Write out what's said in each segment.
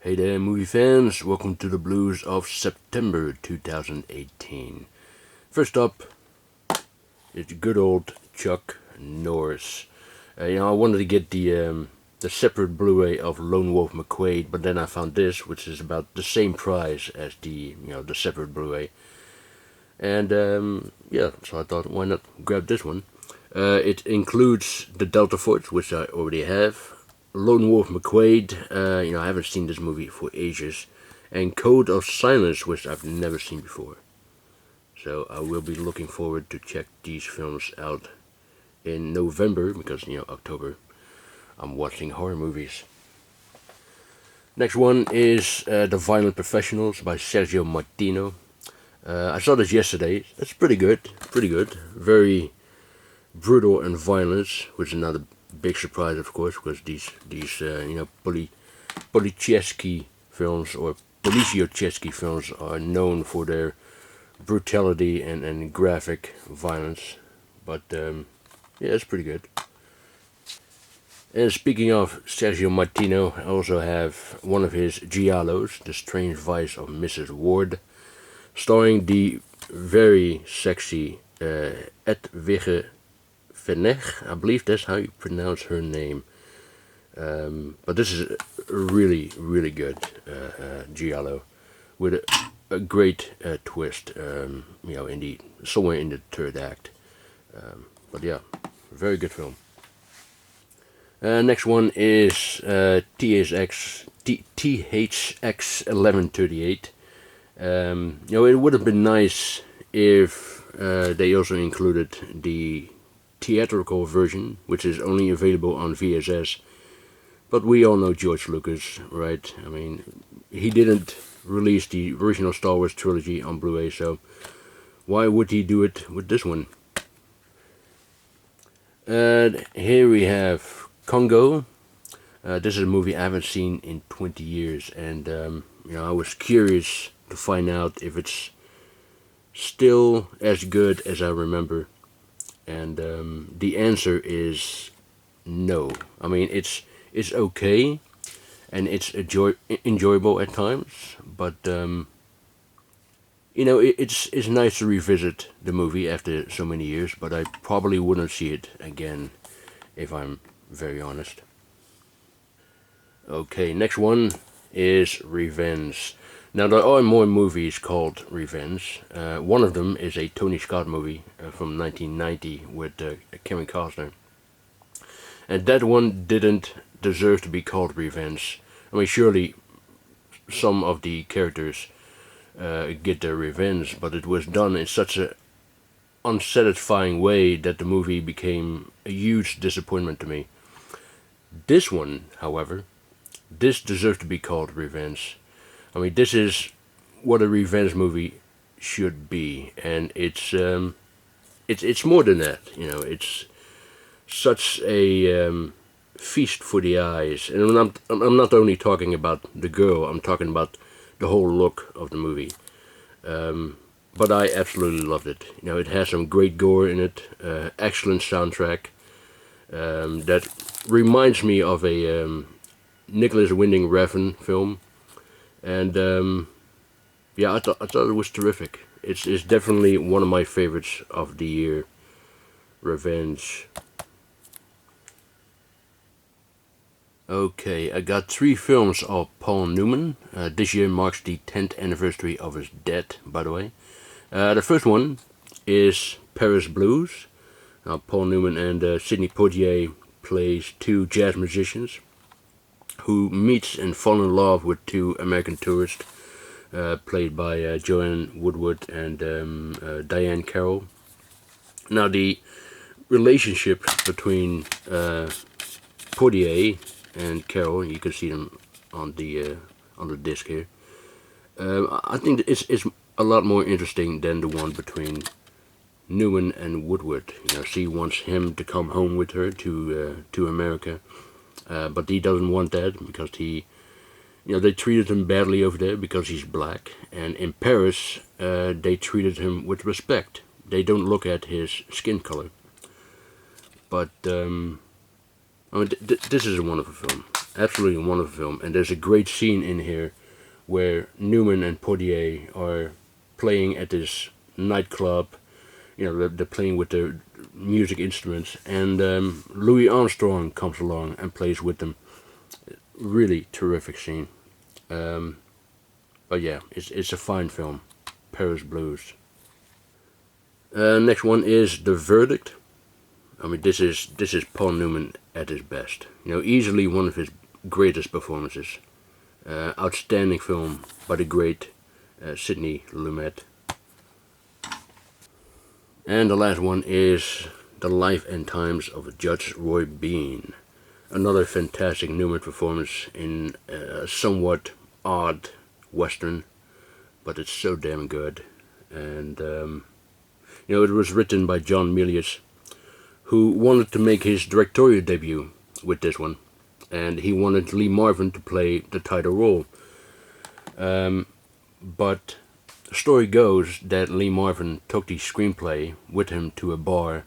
Hey there, movie fans. Welcome to the blues of September 2018. First up, it's good old Chuck Norris. I wanted to get the separate Blu-ray of Lone Wolf McQuade, but then I found this, which is about the same price as the separate Blu-ray. And so I thought, why not grab this one? It includes the Delta Force, which I already have. Lone Wolf McQuade, I haven't seen this movie for ages, and Code of Silence, which I've never seen before. So I will be looking forward to check these films out in November, because, October, I'm watching horror movies. Next one is The Final Professionnals by Sergio Martino. I saw this yesterday. It's pretty good. Very brutal and violent, which is another big surprise, of course, because these Polichesky films or Policiocesky films are known for their brutality and graphic violence. But it's pretty good. And speaking of Sergio Martino, I also have one of his giallos, The Strange Vice of Mrs. Wardh, starring the very sexy Edwige Veneg. I believe that's how you pronounce her name. But this is a really, really good giallo with a great twist, somewhere in the third act. But yeah, very good film. Next one is THX 1138. It would have been nice if they also included the theatrical version, which is only available on VHS. But we all know George Lucas, right? I mean, he didn't release the original Star Wars trilogy on Blu-ray, so why would he do it with this one? Here we have Congo. This is a movie I haven't seen in 20 years, and I was curious to find out if it's still as good as I remember. And the answer is no. I mean, it's okay, and it's enjoyable at times, but it's nice to revisit the movie after so many years. But I probably wouldn't see it again, if I'm very honest. Okay, next one is Revenge. Now, there are more movies called Revenge. One of them is a Tony Scott movie from 1990 with Kevin Costner. And that one didn't deserve to be called Revenge. I mean, surely some of the characters get their revenge, but it was done in such an unsatisfying way that the movie became a huge disappointment to me. This one, however, this deserves to be called Revenge. I mean, this is what a revenge movie should be, and it's more than that. It's such a feast for the eyes, and I'm not only talking about the girl. I'm talking about the whole look of the movie. But I absolutely loved it. It has some great gore in it, excellent soundtrack. That reminds me of a Nicholas Winding Refn film. And I thought it was terrific. It's definitely one of my favorites of the year. Revenge. Okay, I got 3 films of Paul Newman. This year marks the 10th anniversary of his death, by the way. The first one is Paris Blues. Paul Newman and Sidney Poitier plays 2 jazz musicians who meets and fall in love with 2 American tourists, played by Joanne Woodward and Diane Carroll. Now, the relationship between Poitier and Carroll, you can see them on the disc here. I think it's a lot more interesting than the one between Newman and Woodward. She wants him to come home with her to America. But he doesn't want that because they treated him badly over there because he's black. And in Paris, they treated him with respect. They don't look at his skin color. But, this is a wonderful film. Absolutely wonderful film. And there's a great scene in here where Newman and Portier are playing at this nightclub. They're playing with their music instruments, and Louis Armstrong comes along and plays with them. Really terrific scene. But yeah, it's a fine film. Paris Blues. Next one is The Verdict. I mean, this is Paul Newman at his best. Easily one of his greatest performances. Outstanding film by the great Sidney Lumet. And the last one is The Life and Times of Judge Roy Bean. Another fantastic Newman performance in a somewhat odd western, but it's so damn good. And it was written by John Milius, who wanted to make his directorial debut with this one, and he wanted Lee Marvin to play the title role. But the story goes that Lee Marvin took the screenplay with him to a bar,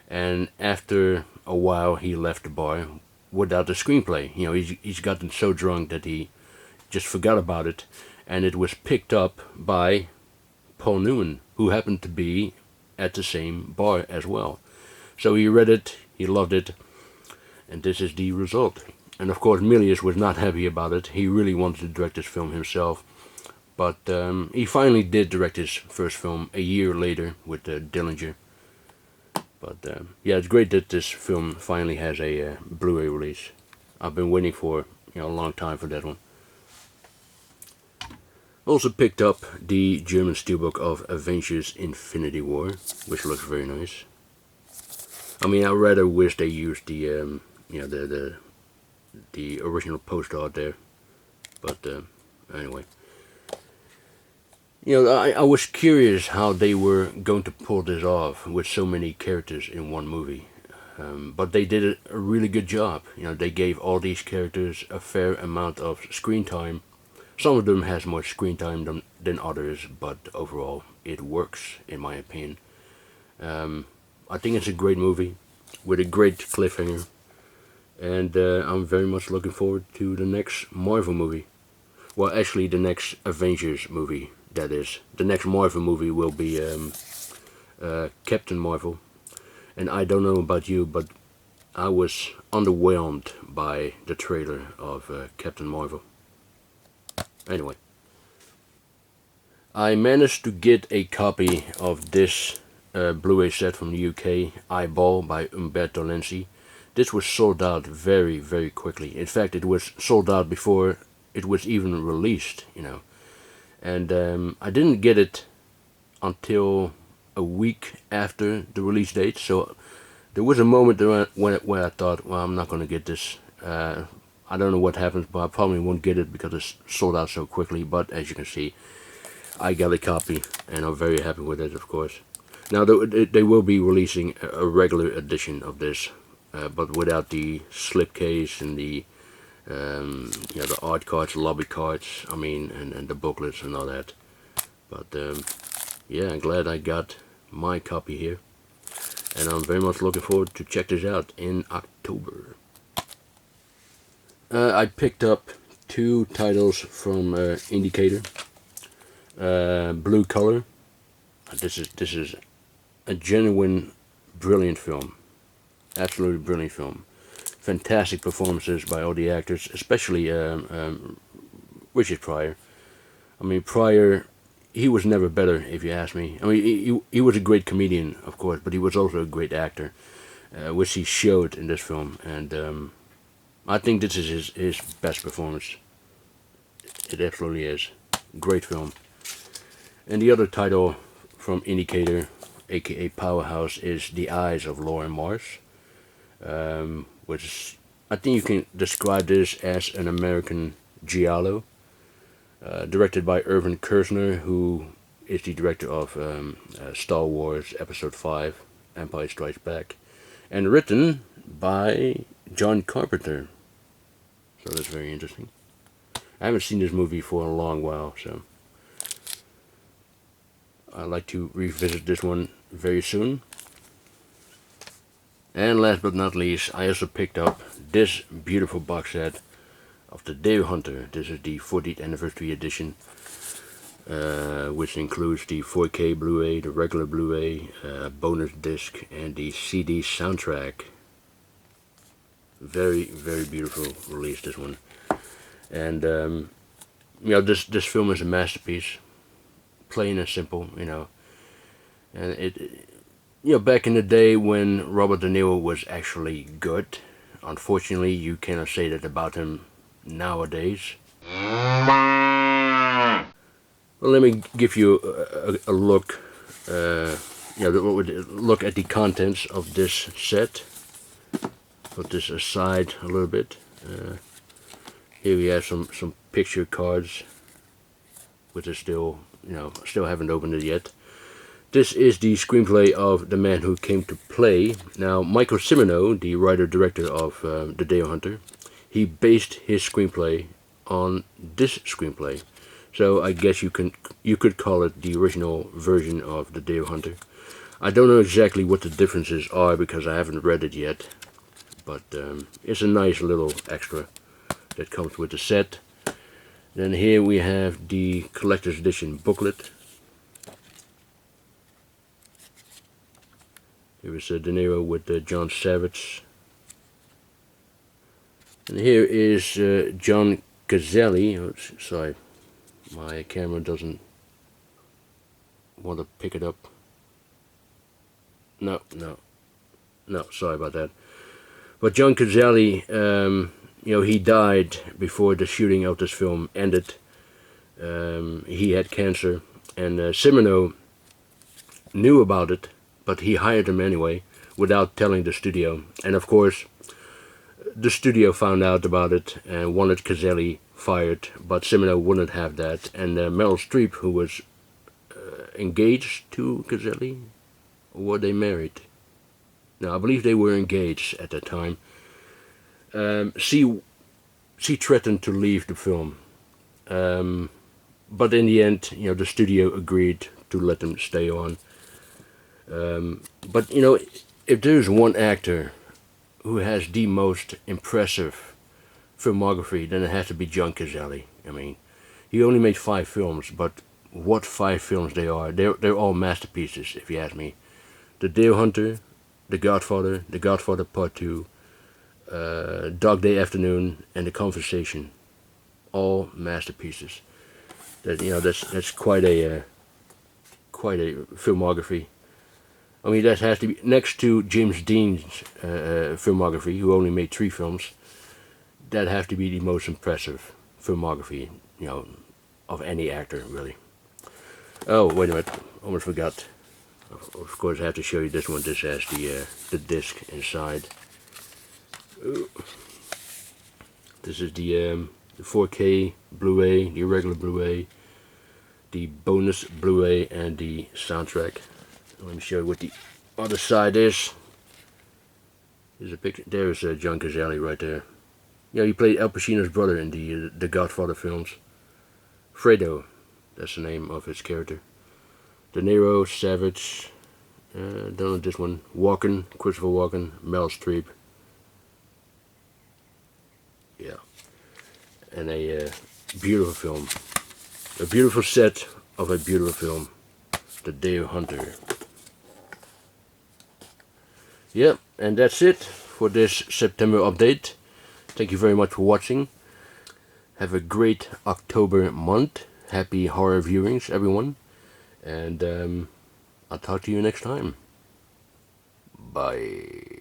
and after a while he left the bar without the screenplay. He's gotten so drunk that he just forgot about it, and it was picked up by Paul Newman, who happened to be at the same bar as well. So he read it, he loved it, and this is the result. And of course Milius was not happy about it. He really wanted to direct this film himself, but he finally did direct his first film a year later with Dillinger. But yeah, it's great that this film finally has a Blu-ray release. I've been waiting for a long time for that one. Also picked up the German steelbook of Avengers Infinity War, which looks very nice. I mean, I rather wish they used the the original poster art there, but anyway. I was curious how they were going to pull this off with so many characters in one movie. But they did a really good job. They gave all these characters a fair amount of screen time. Some of them has more screen time than others, but overall it works, in my opinion. I think it's a great movie with a great cliffhanger, and I'm very much looking forward to the next Marvel movie. Well, actually, the next Avengers movie, that is. The next Marvel movie will be Captain Marvel. And I don't know about you, but I was underwhelmed by the trailer of Captain Marvel. Anyway. I managed to get a copy of this Blu-ray set from the UK, Eyeball by Umberto Lenzi. This was sold out very, very quickly. In fact, it was sold out before it was even released, And I didn't get it until a week after the release date, so there was a moment where I thought, well, I'm not going to get this. I don't know what happens, but I probably won't get it because it's sold out so quickly. But as you can see, I got a copy, and I'm very happy with it, of course. Now, they will be releasing a regular edition of this, but without the slipcase and the the art cards, lobby cards, and the booklets and all that. But yeah, I'm glad I got my copy here, and I'm very much looking forward to check this out in October. I picked up two titles from Indicator. Blue Color. This is a genuine brilliant film, absolutely brilliant film. Fantastic performances by all the actors, especially Richard Pryor. Pryor, he was never better, if you ask me. He was a great comedian, of course, but he was also a great actor, which he showed in this film. And I think this is his best performance. It absolutely is. Great film. And the other title from Indicator, aka Powerhouse, is The Eyes of Lauren Mars. Which I think you can describe this as an American giallo, directed by Irvin Kershner, who is the director of Star Wars Episode 5, Empire Strikes Back, and written by John Carpenter. So that's very interesting. I haven't seen this movie for a long while, so I'd like to revisit this one very soon. And last but not least, I also picked up this beautiful box set of the Deer Hunter. This is the 40th anniversary edition, which includes the 4K Blu-ray, the regular Blu-ray, bonus disc, and the CD soundtrack. Very, very beautiful release, this one. And this film is a masterpiece, plain and simple, and back in the day when Robert De Niro was actually good. Unfortunately, you cannot say that about him nowadays. Well, let me give you a look, look at the contents of this set. Put this aside a little bit. Here we have some picture cards, which are still haven't opened it yet. This is the screenplay of The Man Who Came to Play. Now, Michael Cimino, the writer-director of The Deer Hunter, he based his screenplay on this screenplay. So I guess you could call it the original version of The Deer Hunter. I don't know exactly what the differences are because I haven't read it yet, but it's a nice little extra that comes with the set. Then here we have the collector's edition booklet. Here is De Niro with John Savage. And here is John Cazale. Oh, sorry, my camera doesn't want to pick it up. No, sorry about that. But John Cazale, he died before the shooting of this film ended. He had cancer, and Cimino knew about it, but he hired him anyway without telling the studio. And of course, the studio found out about it and wanted Cazale fired, but Cimino wouldn't have that. And Meryl Streep, who was engaged to Cazale, or were they married? No, I believe they were engaged at that time. She threatened to leave the film, but in the end, the studio agreed to let them stay on. But if there's one actor who has the most impressive filmography, then it has to be John Cazale. I mean, he only made 5 films, but what 5 films they are! They're all masterpieces, if you ask me. The Deer Hunter, The Godfather Part 2, Dog Day Afternoon, and The Conversation, all masterpieces. That's quite a filmography. I mean, that has to be next to James Dean's filmography, who only made 3 films. That has to be the most impressive filmography, of any actor, really. Oh, wait a minute, almost forgot. Of course, I have to show you this one. This has the disc inside. Ooh. This is the 4K Blu-ray, the regular Blu-ray, the bonus Blu-ray, and the soundtrack. Let me show you what the other side is. There's a picture. There's John Cazale right there. He played Al Pacino's brother in the Godfather films. Fredo, that's the name of his character. De Niro, Savage, don't know this one. Christopher Walken, Meryl Streep. Yeah, and a beautiful film, a beautiful set of a beautiful film, The Deer Hunter. Yeah, and that's it for this September update. Thank you very much for watching. Have a great October month. Happy horror viewings, everyone. And I'll talk to you next time. Bye.